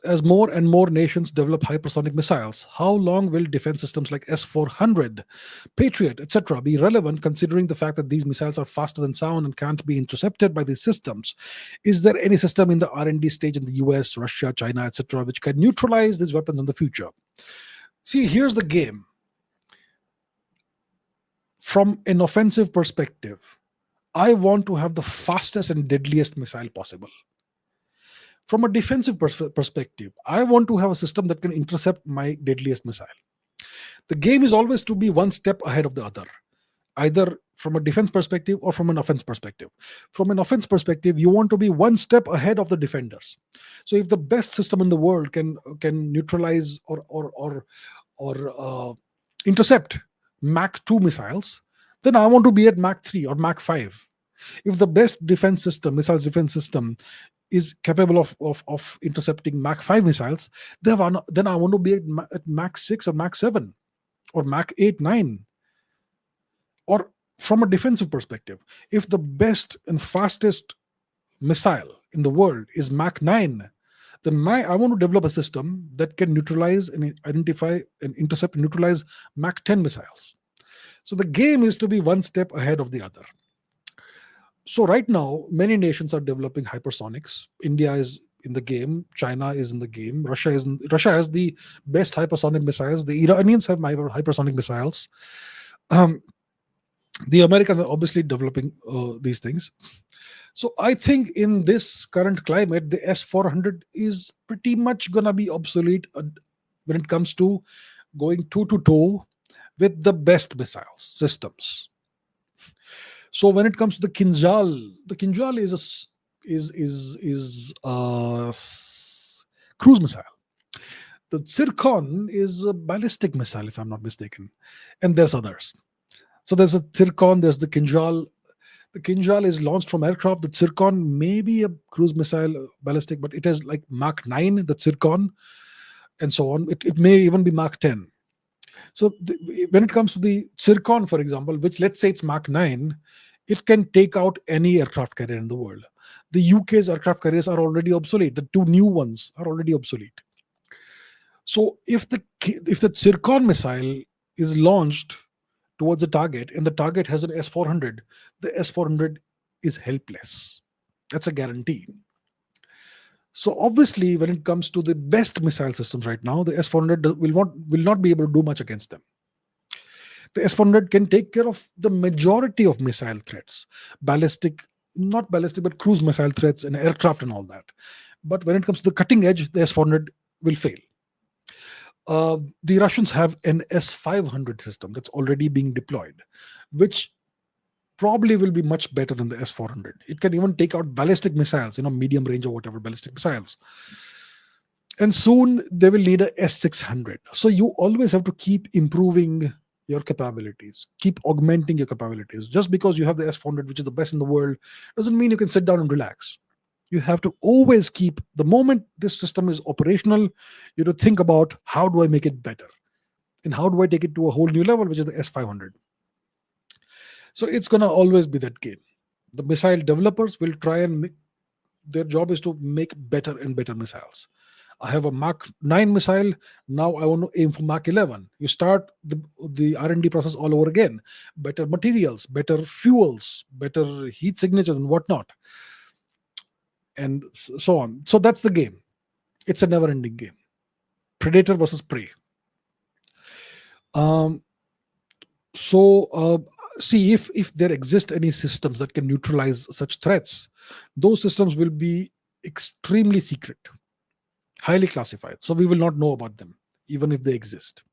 As more and more nations develop hypersonic missiles, how long will defense systems like S-400, Patriot, etc., be relevant considering the fact that these missiles are faster than sound and can't be intercepted by these systems? Is there any system in the R&D stage in the US, Russia, China, etc., which can neutralize these weapons in the future? See, here's the game. From an offensive perspective, I want to have the fastest and deadliest missile possible. From a defensive perspective, I want to have a system that can intercept my deadliest missile. The game is always to be one step ahead of the other, either from a defense perspective or from an offense perspective. From an offense perspective, you want to be one step ahead of the defenders. So if the best system in the world can neutralize or intercept Mach 2 missiles, then I want to be at Mach 3 or Mach 5. If the best defense system, missiles defense system, is capable of intercepting Mach 5 missiles, then I want to be at Mach 6 or Mach 7 or Mach 8, 9. Or from a defensive perspective, if the best and fastest missile in the world is Mach 9, then I want to develop a system that can neutralize and identify and intercept and neutralize Mach 10 missiles. So the game is to be one step ahead of the other. So right now, many nations are developing hypersonics. India is in the game. China is in the game. Russia has the best hypersonic missiles. The Iranians have hypersonic missiles. The Americans are obviously developing these things. So I think in this current climate, the S400 is pretty much going to be obsolete when it comes to going toe to toe with the best missile systems. So when it comes to the Kinzhal is a cruise missile. The Zircon is a ballistic missile, if I'm not mistaken, and there's others. So there's a Zircon, there's the Kinzhal. The Kinzhal is launched from aircraft. The Zircon may be a cruise missile, ballistic, but it has like Mach 9, the Zircon, and so on. It may even be Mach 10. So when it comes to the Zircon, for example, which let's say it's Mach 9, it can take out any aircraft carrier in the world. The UK's aircraft carriers are already obsolete. The two new ones are already obsolete. So if the Zircon missile is launched towards a target and the target has an S400, the S400 is helpless. That's a guarantee. So obviously, when it comes to the best missile systems right now, the S400 will not be able to do much against them. The S400 can take care of the majority of missile threats, not ballistic, but cruise missile threats and aircraft and all that. But when it comes to the cutting edge, the S400 will fail. The Russians have an S500 system that's already being deployed, which probably will be much better than the S400. It can even take out ballistic missiles, medium range or whatever ballistic missiles. And soon they will need a S600. So you always have to keep improving your capabilities, keep augmenting your capabilities. Just because you have the S400, which is the best in the world, doesn't mean you can sit down and relax. You have to always keep, the moment this system is operational, you have to think about how do I make it better? And how do I take it to a whole new level, which is the S500? So it's going to always be that game. The missile developers will try and their job is to make better and better missiles. I have a Mach 9 missile. Now I want to aim for Mach 11. You start the R&D process all over again. Better materials, better fuels, better heat signatures and whatnot. And so on. So that's the game. It's a never-ending game. Predator versus prey. See if there exist any systems that can neutralize such threats, those systems will be extremely secret, highly classified. So we will not know about them, even if they exist.